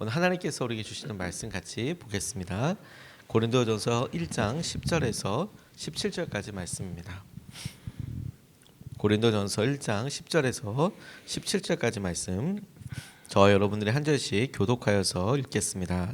오늘 하나님께서 우리에게 주시는 말씀 같이 보겠습니다. 고린도전서 1장 10절에서 17절까지 말씀입니다. 고린도전서 1장 10절에서 17절까지 말씀, 저와 여러분들이 한 절씩 교독하여서 읽겠습니다.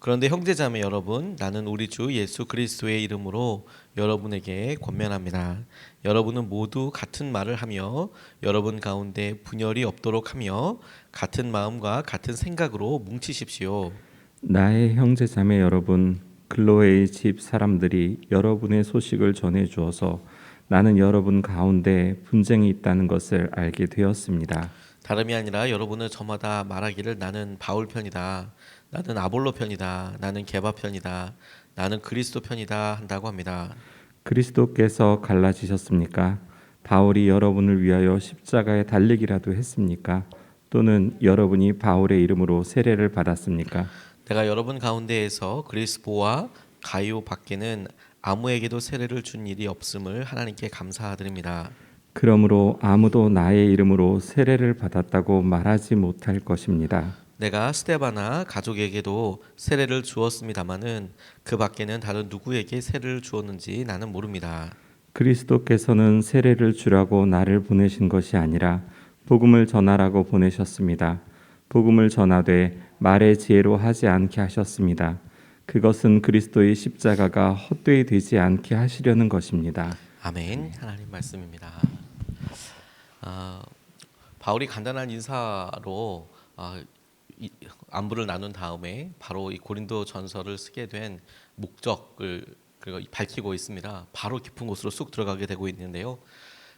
그런데 형제자매 여러분, 나는 우리 주 예수 그리스도의 이름으로 여러분에게 권면합니다. 여러분은 모두 같은 말을 하며 여러분 가운데 분열이 없도록 하며 같은 마음과 같은 생각으로 뭉치십시오. 나의 형제자매 여러분, 글로에의 집 사람들이 여러분의 소식을 전해 주어서 나는 여러분 가운데 분쟁이 있다는 것을 알게 되었습니다. 다름이 아니라 여러분은 저마다 말하기를 나는 바울 편이다, 나는 아볼로 편이다, 나는 게바 편이다, 나는 그리스도 편이다 한다고 합니다. 그리스도께서 갈라지셨습니까? 바울이 여러분을 위하여 십자가에 달리기라도 했습니까? 또는 여러분이 바울의 이름으로 세례를 받았습니까? 내가 여러분 가운데에서 그리스보와 가이오 밖에는 아무에게도 세례를 준 일이 없음을 하나님께 감사드립니다. 그러므로 아무도 나의 이름으로 세례를 받았다고 말하지 못할 것입니다. 내가 스데바나 가족에게도 세례를 주었습니다마는 그 밖에는 다른 누구에게 세례를 주었는지 나는 모릅니다. 그리스도께서는 세례를 주라고 나를 보내신 것이 아니라 복음을 전하라고 보내셨습니다. 복음을 전하되 말의 지혜로 하지 않게 하셨습니다. 그것은 그리스도의 십자가가 헛되이 되지 않게 하시려는 것입니다. 아멘. 하나님 말씀입니다. 바울이 간단한 인사로 안부를 나눈 다음에 바로 이 고린도 전서를 쓰게 된 목적을 밝히고 있습니다. 바로 깊은 곳으로 쑥 들어가게 되고 있는데요.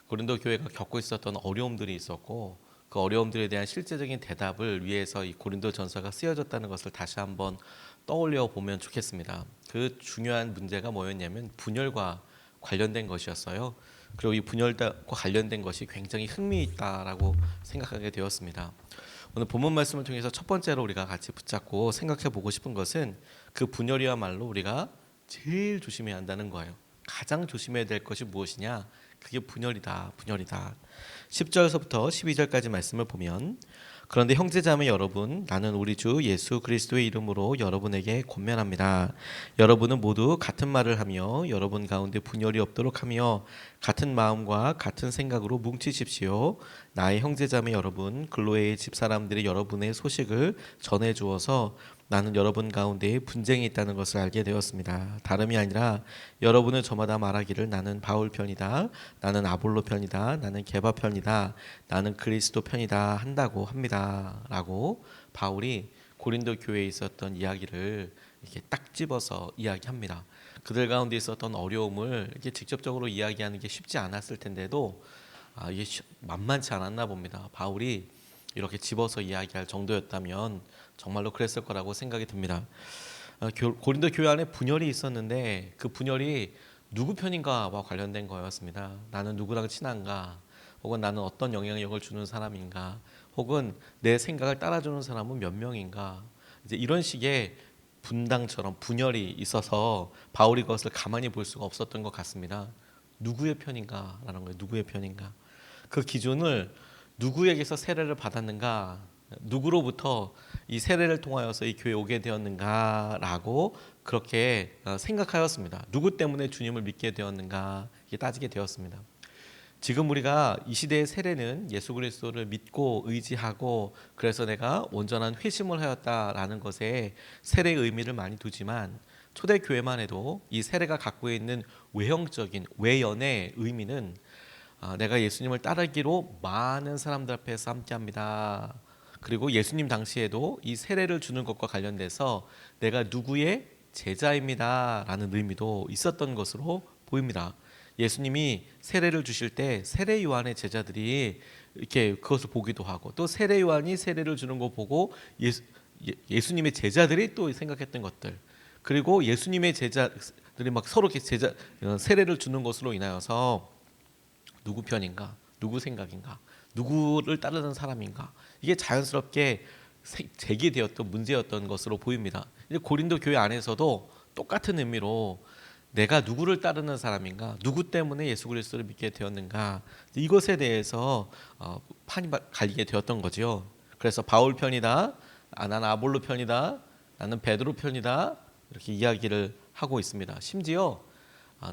고린도 교회가 겪고 있었던 어려움들이 있었고 그 어려움들에 대한 실제적인 대답을 위해서 이 고린도 전서가 쓰여졌다는 것을 다시 한번 떠올려 보면 좋겠습니다. 그 중요한 문제가 뭐였냐면 분열과 관련된 것이었어요. 그리고 이 분열과 관련된 것이 굉장히 흥미있다라고 생각하게 되었습니다. 오늘 본문 말씀을 통해서 첫 번째로 우리가 같이 붙잡고 생각해 보고 싶은 것은 그 분열이야말로 우리가 제일 조심해야 한다는 거예요. 가장 조심해야 될 것이 무엇이냐? 그게 분열이다. 10절서부터 12절까지 말씀을 보면, 그런데 형제자매 여러분, 나는 우리 주 예수 그리스도의 이름으로 여러분에게 권면합니다. 여러분은 모두 같은 말을 하며 여러분 가운데 분열이 없도록 하며 같은 마음과 같은 생각으로 뭉치십시오. 나의 형제자매 여러분, 글로에의 집사람들이 여러분의 소식을 전해 주어서 나는 여러분 가운데 분쟁이 있다는 것을 알게 되었습니다. 다름이 아니라 여러분은 저마다 말하기를 나는 바울 편이다, 나는 아볼로 편이다, 나는 게바 편이다, 나는 그리스도 편이다 한다고 합니다. 라고 바울이 고린도 교회에 있었던 이야기를 이렇게 딱 집어서 이야기합니다. 그들 가운데 있었던 어려움을 이렇게 직접적으로 이야기하는 게 쉽지 않았을 텐데도 이게 만만치 않았나 봅니다. 바울이 이렇게 집어서 이야기할 정도였다면 정말로 그랬을 거라고 생각이 듭니다. 고린도 교회 안에 분열이 있었는데 그 분열이 누구 편인가와 관련된 거였습니다. 나는 누구랑 친한가, 혹은 나는 어떤 영향력을 주는 사람인가, 혹은 내 생각을 따라주는 사람은 몇 명인가, 이제 이런 식의 분당처럼 분열이 있어서 바울이 그것을 가만히 볼 수가 없었던 것 같습니다. 누구의 편인가라는 거예요. 누구의 편인가. 그 기준을 누구에게서 세례를 받았는가, 누구로부터 이 세례를 통하여서 이 교회에 오게 되었는가라고 그렇게 생각하였습니다. 누구 때문에 주님을 믿게 되었는가, 이게 따지게 되었습니다. 지금 우리가 이 시대의 세례는 예수 그리스도를 믿고 의지하고 그래서 내가 온전한 회심을 하였다라는 것에 세례의 의미를 많이 두지만, 초대 교회만 해도 이 세례가 갖고 있는 외형적인 외연의 의미는 내가 예수님을 따르기로 많은 사람들 앞에서 함께합니다. 그리고 예수님 당시에도 이 세례를 주는 것과 관련돼서 내가 누구의 제자입니다 라는 의미도 있었던 것으로 보입니다. 예수님이 세례를 주실 때 세례 요한의 제자들이 이렇게 그것을 보기도 하고, 또 세례 요한이 세례를 주는 거 보고 예수님의 제자들이 또 생각했던 것들, 그리고 예수님의 제자들이 막 서로 세례를 주는 것으로 인하여서 누구 편인가, 누구 생각인가, 누구를 따르는 사람인가, 이게 자연스럽게 제기되었던 문제였던 것으로 보입니다. 이제 고린도 교회 안에서도 똑같은 의미로 내가 누구를 따르는 사람인가, 누구 때문에 예수 그리스도를 믿게 되었는가, 이것에 대해서 판이 갈리게 되었던 거죠. 그래서 바울 편이다, 나는 아볼로 편이다. 나는 베드로 편이다. 이렇게 이야기를 하고 있습니다. 심지어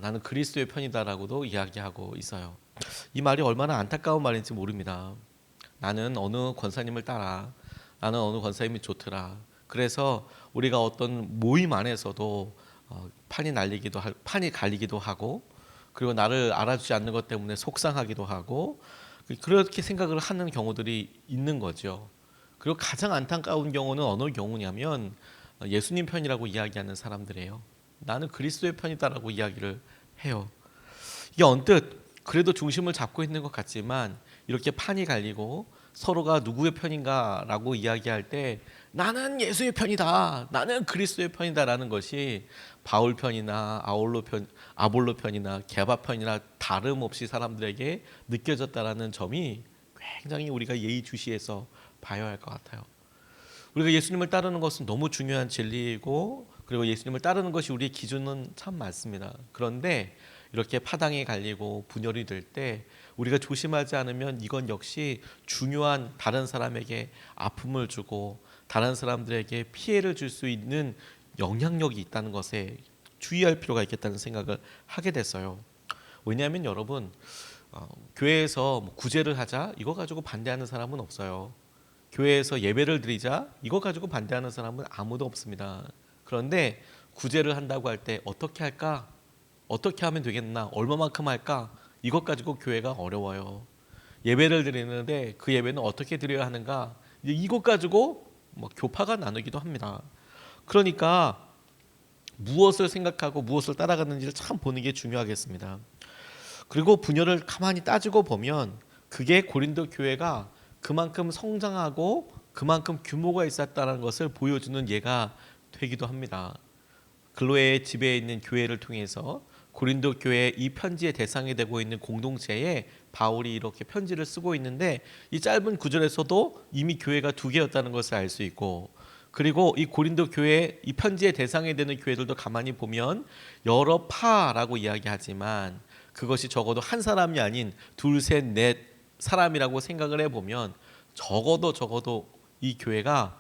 나는 그리스도의 편이다라고도 이야기하고 있어요. 이 말이 얼마나 안타까운 말인지 모릅니다. 나는 어느 권사님을 따라, 나는 어느 권사님이 좋더라. 그래서 우리가 어떤 모임 안에서도 판이 갈리기도 하고, 그리고 나를 알아주지 않는 것 때문에 속상하기도 하고, 그렇게 생각을 하는 경우들이 있는 거죠. 그리고 가장 안타까운 경우는 어느 경우냐면 예수님 편이라고 이야기하는 사람들이에요. 나는 그리스도의 편이다라고 이야기를 해요. 이게 언뜻 그래도 중심을 잡고 있는 것 같지만 이렇게 판이 갈리고 서로가 누구의 편인가라고 이야기할 때 나는 예수의 편이다, 나는 그리스도의 편이다라는 것이 바울 편이나 아볼로 편이나 게바 편이나 다름없이 사람들에게 느껴졌다라는 점이 굉장히 우리가 예의주시해서 봐야 할 것 같아요. 우리가 예수님을 따르는 것은 너무 중요한 진리이고, 그리고 예수님을 따르는 것이 우리의 기준은 참 많습니다. 그런데 이렇게 파당이 갈리고 분열이 될 때 우리가 조심하지 않으면 이건 역시 중요한 다른 사람에게 아픔을 주고 다른 사람들에게 피해를 줄 수 있는 영향력이 있다는 것에 주의할 필요가 있겠다는 생각을 하게 됐어요. 왜냐하면 여러분, 교회에서 구제를 하자 이거 가지고 반대하는 사람은 없어요. 교회에서 예배를 드리자 이거 가지고 반대하는 사람은 아무도 없습니다. 그런데 구제를 한다고 할 때 어떻게 할까? 어떻게 하면 되겠나? 얼마만큼 할까? 이것 가지고 교회가 어려워요. 예배를 드리는데 그 예배는 어떻게 드려야 하는가? 이것 가지고 교파가 나누기도 합니다. 그러니까 무엇을 생각하고 무엇을 따라가는지를 참 보는 게 중요하겠습니다. 그리고 분열을 가만히 따지고 보면 그게 고린도 교회가 그만큼 성장하고 그만큼 규모가 있었다는 것을 보여주는 예가 되기도 합니다. 글로의 지배에 있는 교회를 통해서 고린도 교회 이 편지의 대상이 되고 있는 공동체에 바울이 이렇게 편지를 쓰고 있는데 이 짧은 구절에서도 이미 교회가 두 개였다는 것을 알 수 있고, 그리고 이 고린도 교회 이 편지의 대상이 되는 교회들도 가만히 보면 여러 파라고 이야기하지만 그것이 적어도 한 사람이 아닌 둘, 셋, 넷 사람이라고 생각을 해보면 적어도 이 교회가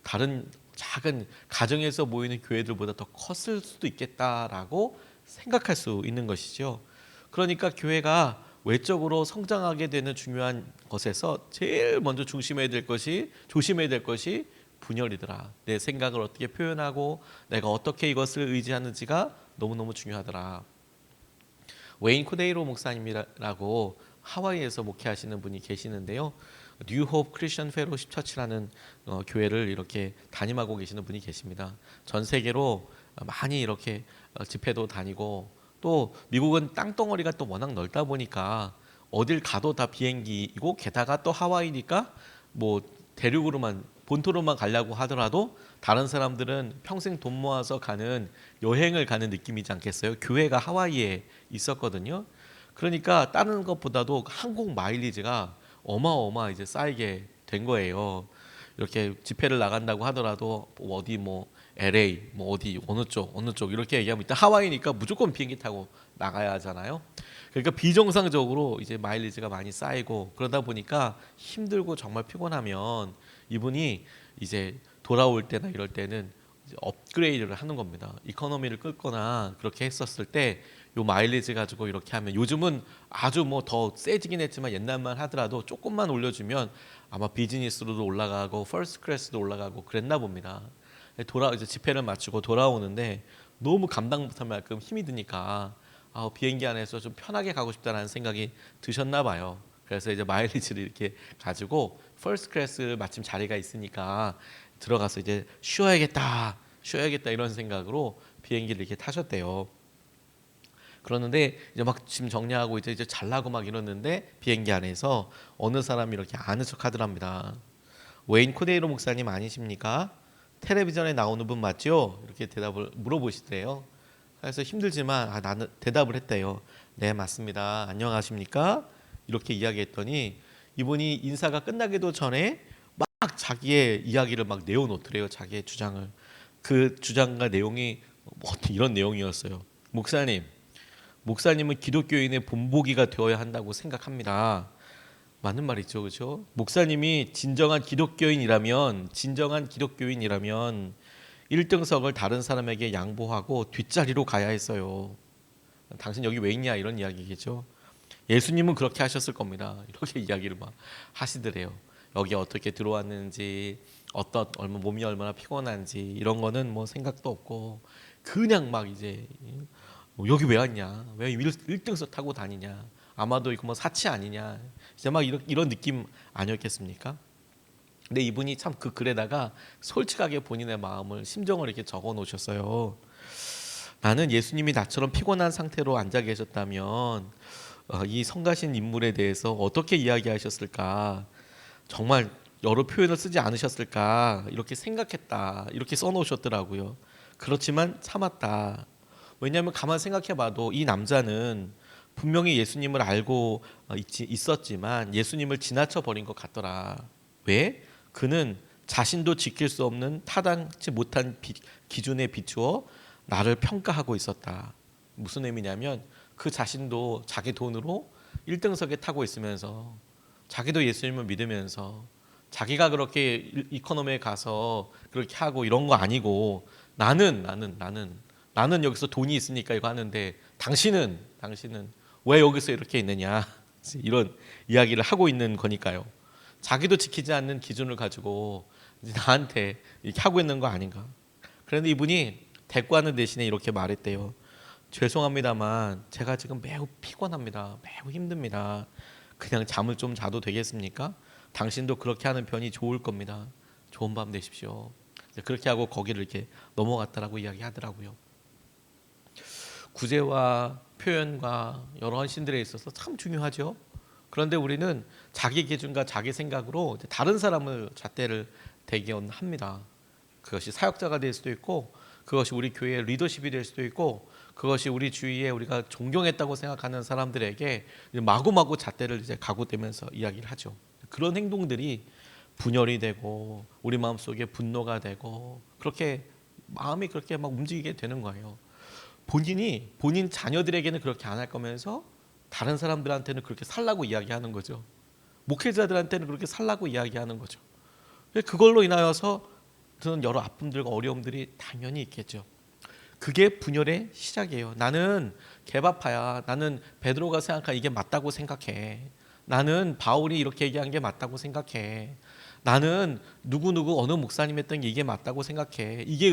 다른 작은 가정에서 모이는 교회들보다 더 컸을 수도 있겠다라고 생각할 수 있는 것이죠. 그러니까 교회가 외적으로 성장하게 되는 중요한 것에서 제일 먼저 조심해야 될 것이 분열이더라. 내 생각을 어떻게 표현하고 내가 어떻게 이것을 의지하는지가 너무너무 중요하더라. 웨인 코데이로 목사님이라고 하와이에서 목회하시는 분이 계시는데요. 뉴홉 크리스천 페로십 처치라는 교회를 이렇게 담임하고 계시는 분이 계십니다. 전 세계로 많이 이렇게 집회도 다니고, 또 미국은 땅덩어리가 또 워낙 넓다 보니까 어딜 가도 다 비행기이고, 게다가 또 하와이니까 뭐 대륙으로만 본토로만 가려고 하더라도 다른 사람들은 평생 돈 모아서 가는 여행을 가는 느낌이지 않겠어요? 교회가 하와이에 있었거든요. 그러니까 다른 것보다도 항공 마일리지가 어마어마 이제 쌓이게 된 거예요. 이렇게 집회를 나간다고 하더라도 어디 LA 어디 어느 쪽 이렇게 얘기하면 일단 하와이니까 무조건 비행기 타고 나가야 하잖아요. 그러니까 비정상적으로 이제 마일리지가 많이 쌓이고, 그러다 보니까 힘들고 정말 피곤하면 이분이 이제 돌아올 때나 이럴 때는 이제 업그레이드를 하는 겁니다. 이코노미를 끌거나 그렇게 했었을 때 요 마일리지 가지고 이렇게 하면, 요즘은 아주 더 세지긴 했지만 옛날만 하더라도 조금만 올려주면 아마 비즈니스로도 올라가고 퍼스트 클래스도 올라가고 그랬나 봅니다. 이제 집회를 마치고 돌아오는데 너무 감당 못할 만큼 힘이 드니까 비행기 안에서 좀 편하게 가고 싶다는 생각이 드셨나 봐요. 그래서 이제 마일리지를 이렇게 가지고 퍼스트 클래스 마침 자리가 있으니까 들어가서 이제 쉬어야겠다 이런 생각으로 비행기를 이렇게 타셨대요. 그러는데 이제 막 짐 정리하고 이제 잘라고 막 이러는데 비행기 안에서 어느 사람이 이렇게 아는 척 하더랍니다. 웨인 코데이로 목사님 아니십니까? 텔레비전에 나오는 분 맞죠? 이렇게 대답을 물어보시더래요. 그래서 힘들지만 나는 대답을 했대요. 네, 맞습니다. 안녕하십니까? 이렇게 이야기했더니 이분이 인사가 끝나기도 전에 막 자기의 이야기를 막 내어놓더래요. 자기의 주장을. 그 주장과 내용이 이런 내용이었어요. 목사님은 기독교인의 본보기가 되어야 한다고 생각합니다. 맞는 말이죠, 그렇죠? 목사님이 진정한 기독교인이라면 1등석을 다른 사람에게 양보하고 뒷자리로 가야 했어요. 당신 여기 왜 있냐 이런 이야기겠죠. 예수님은 그렇게 하셨을 겁니다. 이렇게 이야기를 막 하시더래요. 여기 어떻게 들어왔는지, 몸이 얼마나 피곤한지 이런 거는 뭐 생각도 없고 그냥 막 이제 여기 왜 왔냐, 왜 1등석 타고 다니냐, 아마도 이거 뭐 사치 아니냐, 이제 막 이런 느낌 아니었겠습니까? 근데 이분이 참 그 글에다가 솔직하게 본인의 마음을 심정을 이렇게 적어 놓으셨어요. 나는 예수님이 나처럼 피곤한 상태로 앉아 계셨다면 이 성가신 인물에 대해서 어떻게 이야기하셨을까, 정말 여러 표현을 쓰지 않으셨을까 이렇게 생각했다, 이렇게 써놓으셨더라고요. 그렇지만 참았다. 왜냐하면 가만 생각해봐도 이 남자는 분명히 예수님을 알고 있었지만 예수님을 지나쳐 버린 것 같더라. 왜? 그는 자신도 지킬 수 없는 타당치 못한 기준에 비추어 나를 평가하고 있었다. 무슨 의미냐면 그 자신도 자기 돈으로 1등석에 타고 있으면서 자기도 예수님을 믿으면서 자기가 그렇게 이코노미에 가서 그렇게 하고 이런 거 아니고 나는 여기서 돈이 있으니까 이거 하는데 당신은 왜 여기서 이렇게 있느냐 이런 이야기를 하고 있는 거니까요. 자기도 지키지 않는 기준을 가지고 나한테 이렇게 하고 있는 거 아닌가. 그런데 이분이 대꾸하는 대신에 이렇게 말했대요. 죄송합니다만 제가 지금 매우 피곤합니다. 매우 힘듭니다. 그냥 잠을 좀 자도 되겠습니까? 당신도 그렇게 하는 편이 좋을 겁니다. 좋은 밤 되십시오. 그렇게 하고 거기를 이렇게 넘어갔다라고 이야기하더라고요. 구제와 표현과 여러 헌신들에 있어서 참 중요하죠. 그런데 우리는 자기 기준과 자기 생각으로 다른 사람을 잣대를 대견합니다. 그것이 사역자가 될 수도 있고, 그것이 우리 교회의 리더십이 될 수도 있고, 그것이 우리 주위에 우리가 존경했다고 생각하는 사람들에게 마구마구 잣대를 이제 가고대면서 이야기를 하죠. 그런 행동들이 분열이 되고 우리 마음속에 분노가 되고 그렇게 마음이 그렇게 막 움직이게 되는 거예요. 본인 자녀들에게는 그렇게 안 할 거면서 다른 사람들한테는 그렇게 살라고 이야기하는 거죠. 목회자들한테는 그렇게 살라고 이야기하는 거죠. 그걸로 인하여서 드는 여러 아픔들과 어려움들이 당연히 있겠죠. 그게 분열의 시작이에요. 나는 개바파야. 나는 베드로가 생각한 이게 맞다고 생각해. 나는 바울이 이렇게 얘기한 게 맞다고 생각해. 나는 누구누구 어느 목사님 했던 게 이게 맞다고 생각해. 이게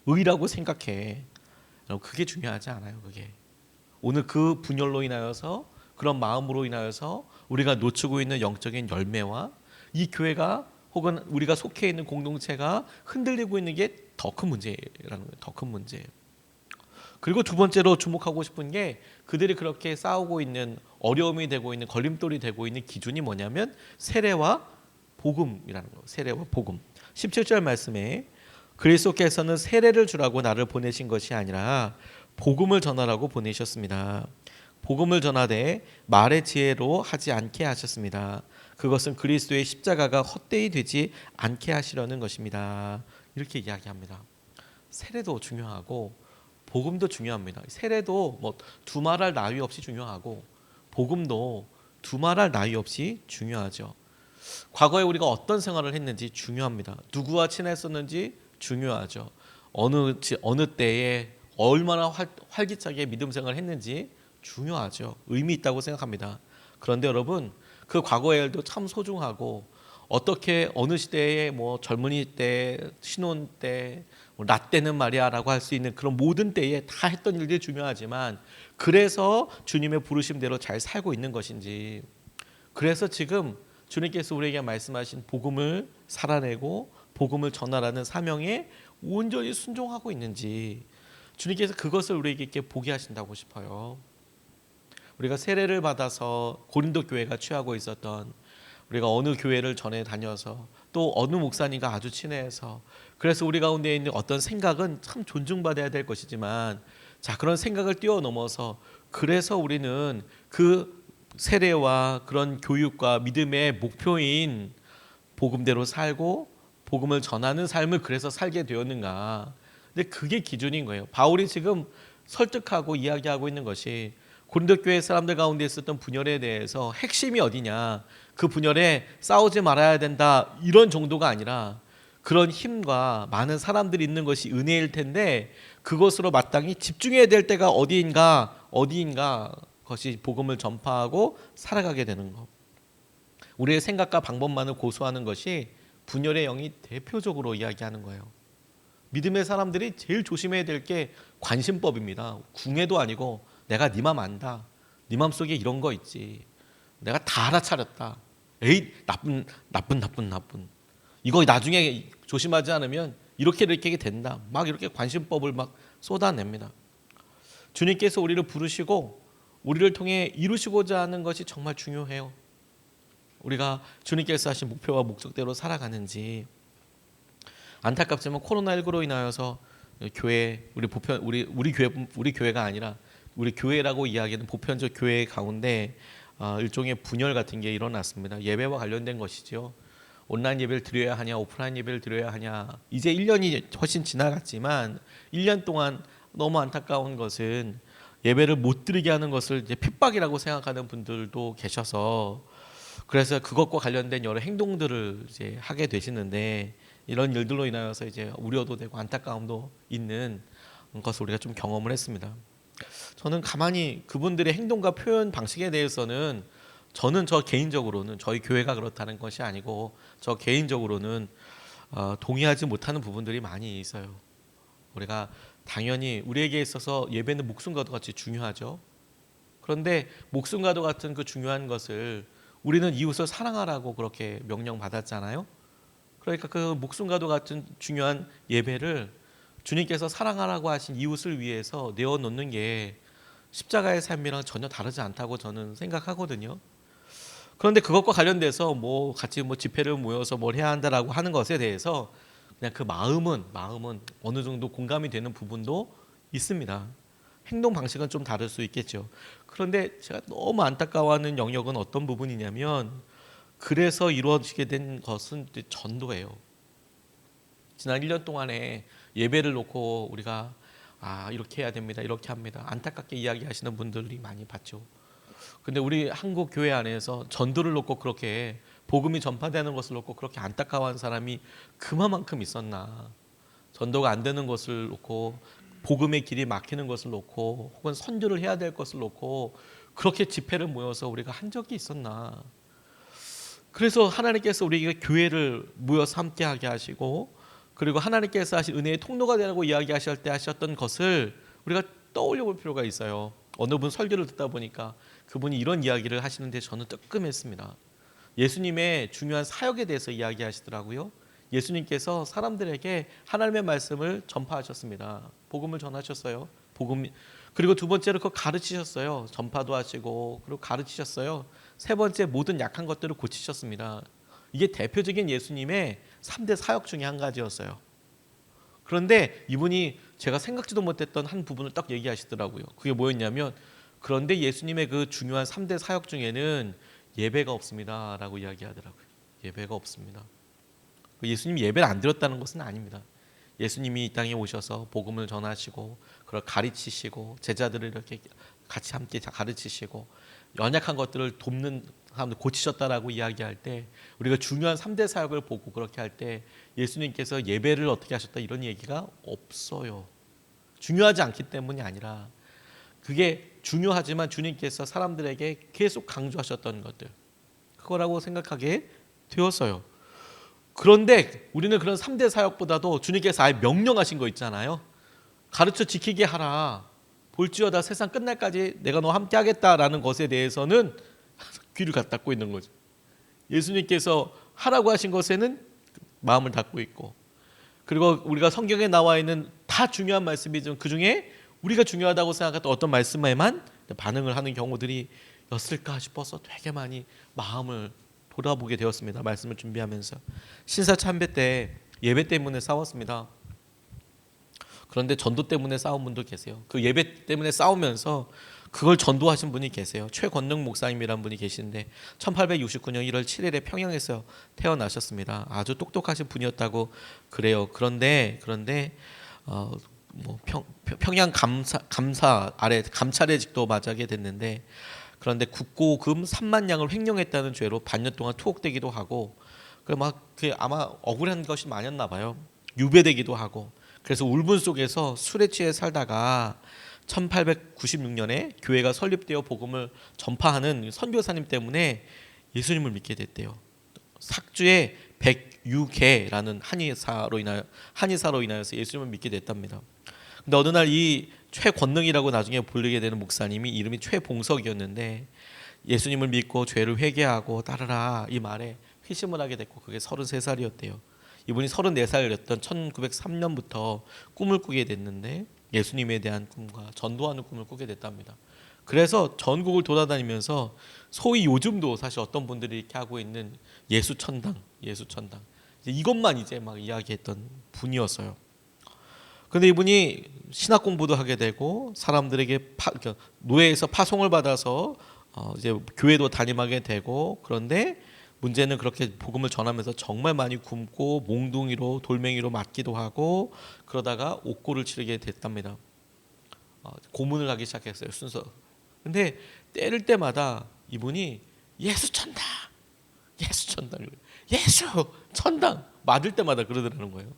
의라고 생각해. 여러분, 그게 중요하지 않아요. 그게 오늘 그 분열로 인하여서, 그런 마음으로 인하여서 우리가 놓치고 있는 영적인 열매와 이 교회가 혹은 우리가 속해 있는 공동체가 흔들리고 있는 게 더 큰 문제라는 거예요. 더 큰 문제. 그리고 두 번째로 주목하고 싶은 게 그들이 그렇게 싸우고 있는, 어려움이 되고 있는, 걸림돌이 되고 있는 기준이 뭐냐면 세례와 복음이라는 거예요. 세례와 복음. 17절 말씀에 그리스도께서는 세례를 주라고 나를 보내신 것이 아니라 복음을 전하라고 보내셨습니다. 복음을 전하되 말의 지혜로 하지 않게 하셨습니다. 그것은 그리스도의 십자가가 헛되이 되지 않게 하시려는 것입니다. 이렇게 이야기합니다. 세례도 중요하고 복음도 중요합니다. 세례도 뭐 두말할 나위 없이 중요하고 복음도 두말할 나위 없이 중요하죠. 과거에 우리가 어떤 생활을 했는지 중요합니다. 누구와 친했었는지 중요하죠. 어느 때에 얼마나 활기차게 믿음 생활을 했는지 중요하죠. 의미 있다고 생각합니다. 그런데 여러분, 그 과거의 일도 참 소중하고, 어떻게 어느 시대에 뭐 젊은이 때, 신혼 때, 나 때는 말이야라고 할 수 있는 그런 모든 때에 다 했던 일들이 중요하지만, 그래서 주님의 부르심대로 잘 살고 있는 것인지, 그래서 지금 주님께서 우리에게 말씀하신 복음을 살아내고 복음을 전하라는 사명에 온전히 순종하고 있는지, 주님께서 그것을 우리에게 이렇게 보게 하신다고 싶어요. 우리가 세례를 받아서 고린도 교회가 취하고 있었던, 우리가 어느 교회를 전에 다녀서 또 어느 목사님과 아주 친해서, 그래서 우리 가운데 있는 어떤 생각은 참 존중받아야 될 것이지만, 자, 그런 생각을 뛰어넘어서 그래서 우리는 그 세례와 그런 교육과 믿음의 목표인 복음대로 살고 복음을 전하는 삶을 그래서 살게 되었는가. 근데 그게 기준인 거예요. 바울이 지금 설득하고 이야기하고 있는 것이, 고린도 교회 사람들 가운데 있었던 분열에 대해서 핵심이 어디냐, 그 분열에 싸우지 말아야 된다 이런 정도가 아니라 그런 힘과 많은 사람들이 있는 것이 은혜일 텐데 그것으로 마땅히 집중해야 될 때가 어디인가 것이 복음을 전파하고 살아가게 되는 것. 우리의 생각과 방법만을 고수하는 것이 분열의 영이 대표적으로 이야기하는 거예요. 믿음의 사람들이 제일 조심해야 될 게 관심법입니다. 궁예도 아니고 내가 네 맘 안다. 네 맘속에 이런 거 있지. 내가 다 알아차렸다. 에이 나쁜. 이거 나중에 조심하지 않으면 이렇게 된다. 막 이렇게 관심법을 막 쏟아냅니다. 주님께서 우리를 부르시고 우리를 통해 이루시고자 하는 것이 정말 중요해요. 우리가 주님께서 하신 목표와 목적대로 살아가는지. 안타깝지만 코로나19로 인하여서 교회 우리 교회가 아니라 우리 교회라고 이야기하는 보편적 교회 가운데 일종의 분열 같은 게 일어났습니다. 예배와 관련된 것이죠. 온라인 예배를 드려야 하냐, 오프라인 예배를 드려야 하냐. 이제 1년이 훨씬 지나갔지만 1년 동안 너무 안타까운 것은 예배를 못 드리게 하는 것을 이제 핍박이라고 생각하는 분들도 계셔서 그래서 그것과 관련된 여러 행동들을 이제 하게 되시는데 이런 일들로 인하여서 이제 우려도 되고 안타까움도 있는 것을 우리가 좀 경험을 했습니다. 저는 가만히 그분들의 행동과 표현 방식에 대해서는 저는 저 개인적으로는 저희 교회가 그렇다는 것이 아니고 저 개인적으로는 동의하지 못하는 부분들이 많이 있어요. 우리가 당연히 우리에게 있어서 예배는 목숨과도 같이 중요하죠. 그런데 목숨과도 같은 그 중요한 것을 우리는 이웃을 사랑하라고 그렇게 명령받았잖아요. 그러니까 그 목숨과도 같은 중요한 예배를 주님께서 사랑하라고 하신 이웃을 위해서 내어놓는 게 십자가의 삶이랑 전혀 다르지 않다고 저는 생각하거든요. 그런데 그것과 관련돼서 같이 집회를 모여서 뭘 해야 한다라고 하는 것에 대해서 그냥 그 마음은 어느 정도 공감이 되는 부분도 있습니다. 행동 방식은 좀 다를 수 있겠죠. 그런데 제가 너무 안타까워하는 영역은 어떤 부분이냐면 그래서 이루어지게 된 것은 전도예요. 지난 1년 동안에 예배를 놓고 우리가 이렇게 해야 됩니다. 이렇게 합니다. 안타깝게 이야기하시는 분들이 많이 봤죠. 근데 우리 한국 교회 안에서 전도를 놓고 그렇게 복음이 전파되는 것을 놓고 그렇게 안타까워하는 사람이 그만큼 있었나. 전도가 안 되는 것을 놓고 복음의 길이 막히는 것을 놓고 혹은 선교를 해야 될 것을 놓고 그렇게 집회를 모여서 우리가 한 적이 있었나. 그래서 하나님께서 우리에게 교회를 모여서 함께하게 하시고 그리고 하나님께서 하신 은혜의 통로가 되라고 이야기하실 때 하셨던 것을 우리가 떠올려 볼 필요가 있어요. 어느 분 설교를 듣다 보니까 그분이 이런 이야기를 하시는데 저는 뜨끔했습니다. 예수님의 중요한 사역에 대해서 이야기하시더라고요. 예수님께서 사람들에게 하나님의 말씀을 전파하셨습니다. 복음을 전하셨어요. 그리고 두 번째로 그거 가르치셨어요. 전파도 하시고 그리고 가르치셨어요. 세 번째 모든 약한 것들을 고치셨습니다. 이게 대표적인 예수님의 3대 사역 중에 한 가지였어요. 그런데 이분이 제가 생각지도 못했던 한 부분을 딱 얘기하시더라고요. 그게 뭐였냐면 그런데 예수님의 그 중요한 3대 사역 중에는 예배가 없습니다 라고 이야기하더라고요. 예배가 없습니다. 예수님이 예배를 안 드렸다는 것은 아닙니다. 예수님이 이 땅에 오셔서 복음을 전하시고 그걸 가르치시고 제자들을 이렇게 같이 함께 가르치시고 연약한 것들을 돕는 사람들 고치셨다라고 이야기할 때 우리가 중요한 3대 사역을 보고 그렇게 할 때 예수님께서 예배를 어떻게 하셨다 이런 얘기가 없어요. 중요하지 않기 때문이 아니라 그게 중요하지만 주님께서 사람들에게 계속 강조하셨던 것들 그거라고 생각하게 되었어요. 그런데 우리는 그런 3대 사역보다도 주님께서 아예 명령하신 거 있잖아요. 가르쳐 지키게 하라. 볼지어다 세상 끝날까지 내가 너와 함께 하겠다라는 것에 대해서는 귀를 닫고 있는 거죠. 예수님께서 하라고 하신 것에는 마음을 닫고 있고 그리고 우리가 성경에 나와 있는 다 중요한 말씀이지만 그중에 우리가 중요하다고 생각했던 어떤 말씀에만 반응을 하는 경우들이 였을까 싶어서 되게 많이 마음을 돌아보게 되었습니다. 말씀을 준비하면서 신사참배 때 예배 때문에 싸웠습니다. 그런데 전도 때문에 싸운 분도 계세요. 그 예배 때문에 싸우면서 그걸 전도하신 분이 계세요. 최권능 목사님이라는 분이 계시는데 1869년 1월 7일에 평양에서 태어나셨습니다. 아주 똑똑하신 분이었다고 그래요. 그런데 뭐 평양 감사 아래 감찰의직도 맞이하게 됐는데, 그런데 국고금 3만 양을 횡령했다는 죄로 반년 동안 투옥되기도 하고, 그 아마 억울한 것이 많았나 봐요. 유배되기도 하고. 그래서 울분 속에서 술에 취해 살다가 1896년에 교회가 설립되어 복음을 전파하는 선교사님 때문에 예수님을 믿게 됐대요. 삭주의 백유계라는 한의사로 인하여서 예수님을 믿게 됐답니다. 근데 어느 날 이 최권능이라고 나중에 불리게 되는 목사님이 이름이 최봉석이었는데, 예수님을 믿고 죄를 회개하고 따르라 이 말에 회심을 하게 됐고, 그게 33살이었대요. 이분이 34살이었던 1903년부터 꿈을 꾸게 됐는데, 예수님에 대한 꿈과 전도하는 꿈을 꾸게 됐답니다. 그래서 전국을 돌아다니면서 소위 요즘도 사실 어떤 분들이 이렇게 하고 있는 예수천당 이것만 이제 막 이야기했던 분이었어요. 근데 이분이 신학 공부도 하게 되고, 사람들에게 노예에서 파송을 받아서 이제 교회도 담임하게 되고, 그런데 문제는 그렇게 복음을 전하면서 정말 많이 굶고 몽둥이로 돌멩이로 맞기도 하고, 그러다가 옥고를 치르게 됐답니다. 고문을 하기 시작했어요, 순서. 근데 때릴 때마다 이분이 예수 천당 맞을 때마다 그러더라는 거예요.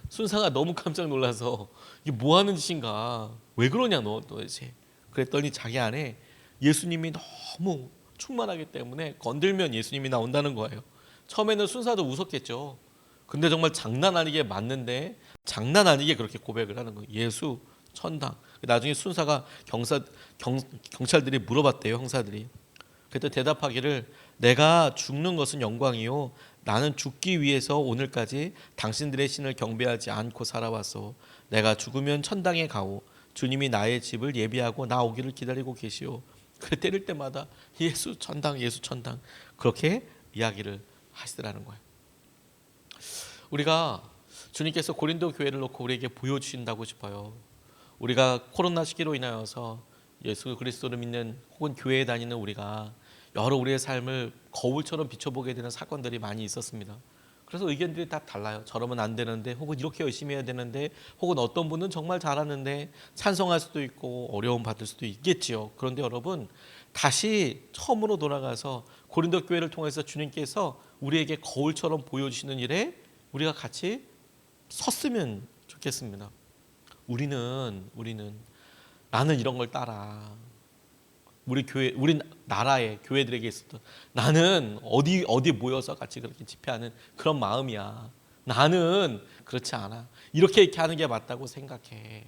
순사가 너무 깜짝 놀라서 이게 뭐 하는 짓인가, 왜 그러냐 너 도대체. 그랬더니 자기 안에 예수님이 너무 충만하기 때문에 건들면 예수님이 나온다는 거예요. 처음에는 순사도 웃었겠죠. 근데 정말 장난 아니게 맞는데, 장난 아니게 그렇게 고백을 하는 거예요. 예수 천당. 나중에 순사가 경찰들이 물어봤대요, 형사들이. 그때 대답하기를, 내가 죽는 것은 영광이요, 나는 죽기 위해서 오늘까지 당신들의 신을 경배하지 않고 살아왔소. 내가 죽으면 천당에 가오. 주님이 나의 집을 예비하고 나 오기를 기다리고 계시오. 그래 때릴 때마다 예수 천당 그렇게 이야기를 하시더라는 거예요. 우리가 주님께서 고린도 교회를 놓고 우리에게 보여주신다고 싶어요. 우리가 코로나 시기로 인하여서 예수 그리스도를 믿는 혹은 교회에 다니는 우리가 여러 우리의 삶을 거울처럼 비춰보게 되는 사건들이 많이 있었습니다. 그래서 의견들이 다 달라요. 저러면 안 되는데, 혹은 이렇게 열심히 해야 되는데, 혹은 어떤 분은 정말 잘하는데 찬성할 수도 있고 어려움 받을 수도 있겠지요. 그런데 여러분, 다시 처음으로 돌아가서 고린도 교회를 통해서 주님께서 우리에게 거울처럼 보여주시는 일에 우리가 같이 섰으면 좋겠습니다. 우리는 나는 이런 걸 따라, 우리 나라의 교회들에게 있었던, 나는 어디 모여서 같이 그렇게 집회하는 그런 마음이야. 나는 그렇지 않아. 이렇게 하는 게 맞다고 생각해.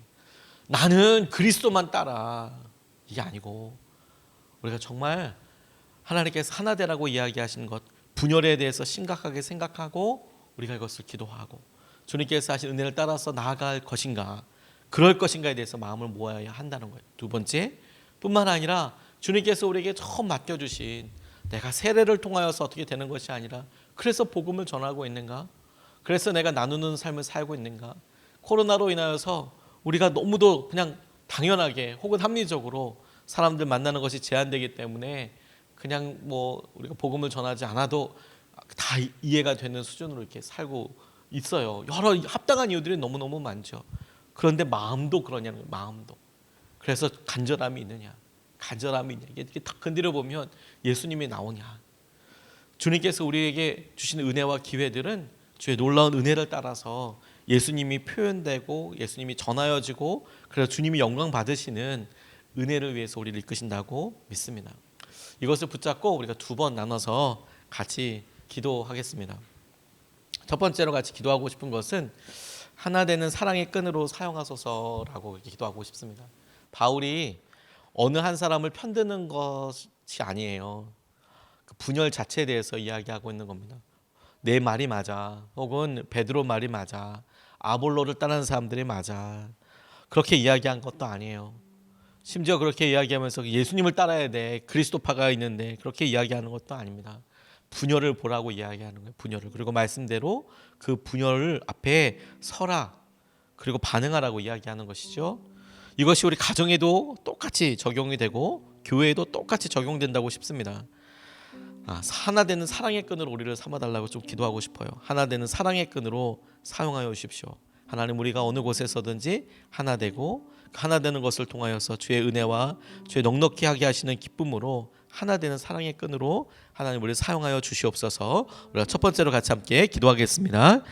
나는 그리스도만 따라. 이게 아니고, 우리가 정말 하나님께서 하나 되라고 이야기하신 것, 분열에 대해서 심각하게 생각하고 우리가 이것을 기도하고, 주님께서 하신 은혜를 따라서 나아갈 것인가, 그럴 것인가에 대해서 마음을 모아야 한다는 거예요. 두 번째, 뿐만 아니라 주님께서 우리에게 처음 맡겨주신, 내가 세례를 통하여서 어떻게 되는 것이 아니라, 그래서 복음을 전하고 있는가, 그래서 내가 나누는 삶을 살고 있는가. 코로나로 인하여서 우리가 너무도 그냥 당연하게 혹은 합리적으로 사람들 만나는 것이 제한되기 때문에 그냥 뭐 우리가 복음을 전하지 않아도 다 이해가 되는 수준으로 이렇게 살고 있어요. 여러 합당한 이유들이 너무너무 많죠. 그런데 마음도 그러냐는 거예요. 마음도. 그래서 간절함이 있느냐, 이렇게 딱 건드려 보면 예수님이 나오냐. 주님께서 우리에게 주시는 은혜와 기회들은 주의 놀라운 은혜를 따라서 예수님이 표현되고 예수님이 전하여지고, 그래서 주님이 영광 받으시는 은혜를 위해서 우리를 이끄신다고 믿습니다. 이것을 붙잡고 우리가 두 번 나눠서 같이 기도하겠습니다. 첫 번째로 같이 기도하고 싶은 것은, 하나 되는 사랑의 끈으로 사용하소서라고 기도하고 싶습니다. 바울이 어느 한 사람을 편드는 것이 아니에요. 그 분열 자체에 대해서 이야기하고 있는 겁니다. 내 말이 맞아, 혹은 베드로 말이 맞아, 아볼로를 따르는 사람들이 맞아, 그렇게 이야기한 것도 아니에요. 심지어 그렇게 이야기하면서 예수님을 따라야 돼, 그리스도파가 있는데, 그렇게 이야기하는 것도 아닙니다. 분열을 보라고 이야기하는 거예요. 분열을. 그리고 말씀대로 그 분열 앞에 서라, 그리고 반응하라고 이야기하는 것이죠. 이것이 우리 가정에도 똑같이 적용이 되고 교회에도 똑같이 적용된다고 싶습니다. 하나 되는 사랑의 끈으로 우리를 삼아달라고 좀 기도하고 싶어요. 하나 되는 사랑의 끈으로 사용하여 주십시오. 하나님 우리가 어느 곳에서든지 하나 되고 하나 되는 것을 통하여서 주의 은혜와 주의 넉넉히 하게 하시는 기쁨으로 하나 되는 사랑의 끈으로 하나님 우리를 사용하여 주시옵소서. 우리가 첫 번째로 같이 함께 기도하겠습니다.